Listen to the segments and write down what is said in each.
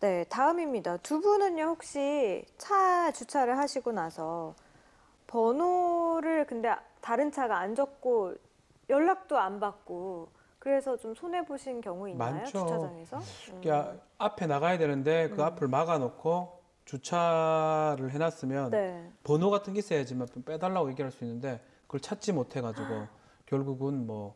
네, 다음입니다. 두 분은요, 혹시 차 주차를 하시고 나서 번호를 근데 다른 차가 안 적고 연락도 안 받고 그래서 좀 손해보신 경우 있나요? 많죠. 주차장에서? 그러니까 앞에 나가야 되는데 그 앞을 막아놓고 주차를 해놨으면 네. 번호 같은 게 있어야지만 빼달라고 얘기할 수 있는데 그걸 찾지 못해가지고 결국은 뭐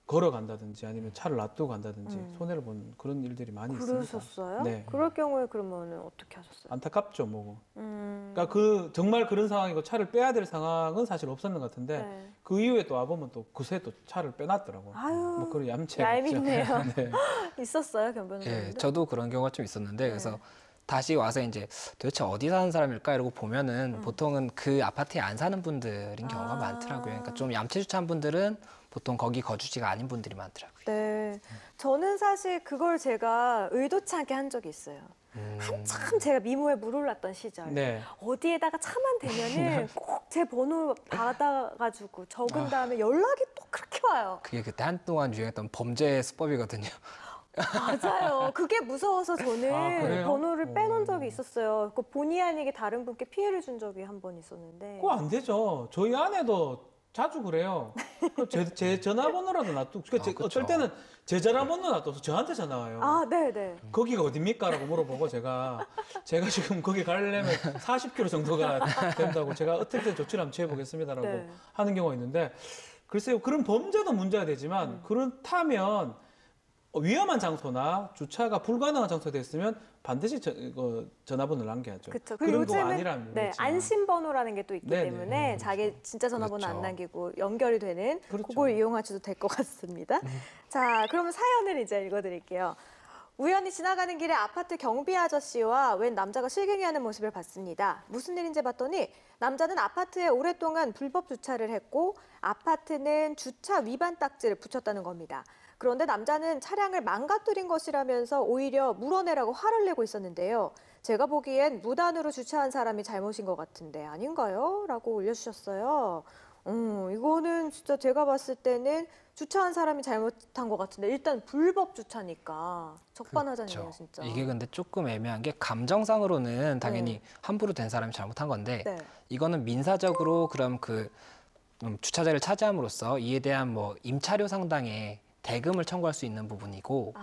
걸어간다든지 아니면 차를 놔두고 간다든지 손해를 본 그런 일들이 많이 있습니다. 그러셨어요? 네. 그럴 경우에 그러면 어떻게 하셨어요? 안타깝죠, 뭐. 그러니까 정말 그런 상황이고 차를 빼야 될 상황은 사실 없었는 것 같은데 네. 그 이후에 또 와보면 또 그새 또 차를 빼놨더라고요. 아유, 뭐 그런 얌체가 얄밉네요. 네. 있었어요, 변변호사님? 예, 저도 그런 경우가 좀 있었는데 그래서 다시 와서 이제 도대체 어디 사는 사람일까 이러고 보면은 보통은 그 아파트에 안 사는 분들인 경우가 많더라고요. 그러니까 좀 얌체 주차한 분들은 보통 거기 거주지가 아닌 분들이 많더라고요. 네. 저는 사실 그걸 제가 의도치 않게 한 적이 있어요. 한참 제가 미모에 물 올랐던 시절. 네. 어디에다가 차만 대면은 꼭 제 번호 받아가지고 적은 다음에 연락이 또 그렇게 와요. 그게 그때 한동안 유행했던 범죄 수법이거든요. 맞아요. 그게 무서워서 저는 아, 그래요? 번호를 빼놓은 적이 있었어요. 그 본의 아니게 다른 분께 피해를 준 적이 한 번 있었는데. 그거 안 되죠. 저희 아내도 자주 그래요. 제 전화번호라도 놔두고. 어쩔 때는 제 전화번호 놔둬서 저한테 전화 와요. 아, 네네. 거기가 어딥니까? 라고 물어보고 제가 지금 거기 가려면 40km 정도가 된다고 제가 어떻게든 조치를 한번 취해보겠습니다라고 네. 하는 경우가 있는데 글쎄요. 그런 범죄도 문제가 되지만 그렇다면 위험한 장소나 주차가 불가능한 장소에 됐으면 반드시 전화번호를 남겨야죠. 그렇죠. 그런 거 요즘은 아니라면 네, 그렇지만. 안심번호라는 게 또 있기 네네. 때문에 자기 진짜 전화번호 그렇죠. 안 남기고 연결이 되는 그렇죠. 그걸 이용하셔도 될 것 같습니다. 자, 그러면 사연을 이제 읽어드릴게요. 우연히 지나가는 길에 아파트 경비 아저씨와 웬 남자가 실갱이하는 모습을 봤습니다. 무슨 일인지 봤더니 남자는 아파트에 오랫동안 불법 주차를 했고 아파트는 주차 위반 딱지를 붙였다는 겁니다. 그런데 남자는 차량을 망가뜨린 것이라면서 오히려 물어내라고 화를 내고 있었는데요. 제가 보기엔 무단으로 주차한 사람이 잘못인 것 같은데 아닌가요? 라고 올려주셨어요. 이거는 진짜 제가 봤을 때는 주차한 사람이 잘못한 것 같은데 일단 불법 주차니까 적반하장이에요, 그렇죠. 진짜. 이게 근데 조금 애매한 게 감정상으로는 당연히 함부로 된 사람이 잘못한 건데 네. 이거는 민사적으로 그럼 그 주차자를 차지함으로써 이에 대한 뭐 임차료 상당의 대금을 청구할 수 있는 부분이고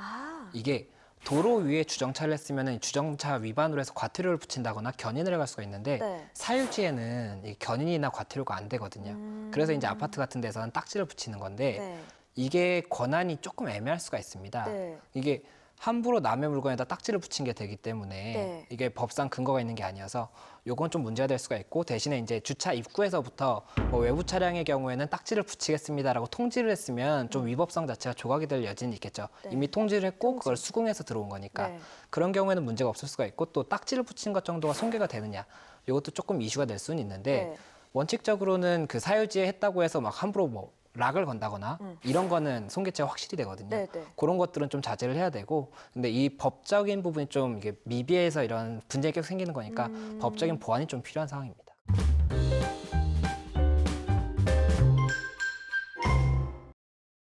이게 도로 위에 주정차를 했으면 주정차 위반으로 해서 과태료를 붙인다거나 견인을 해갈 수가 있는데 네. 사유지에는 이 견인이나 과태료가 안 되거든요. 그래서 이제 아파트 같은 데서는 딱지를 붙이는 건데 네. 이게 권한이 조금 애매할 수가 있습니다. 네. 이게 함부로 남의 물건에다 딱지를 붙인 게 되기 때문에 네. 이게 법상 근거가 있는 게 아니어서 요건 좀 문제가 될 수가 있고 대신에 이제 주차 입구에서부터 뭐 외부 차량의 경우에는 딱지를 붙이겠습니다라고 통지를 했으면 좀 위법성 자체가 조각이 될 여지는 있겠죠. 네. 이미 통지를 했고 그걸 수긍해서 들어온 거니까 네. 그런 경우에는 문제가 없을 수가 있고 또 딱지를 붙인 것 정도가 손괴가 되느냐 이것도 조금 이슈가 될 수는 있는데 네. 원칙적으로는 그 사유지에 했다고 해서 막 함부로 뭐 락을 건다거나 이런 거는 손괴죄가 확실히 되거든요. 네, 네. 그런 것들은 좀 자제를 해야 되고 근데 이 법적인 부분이 좀 이게 미비해서 이런 분쟁이 계속 생기는 거니까 법적인 보완이 좀 필요한 상황입니다.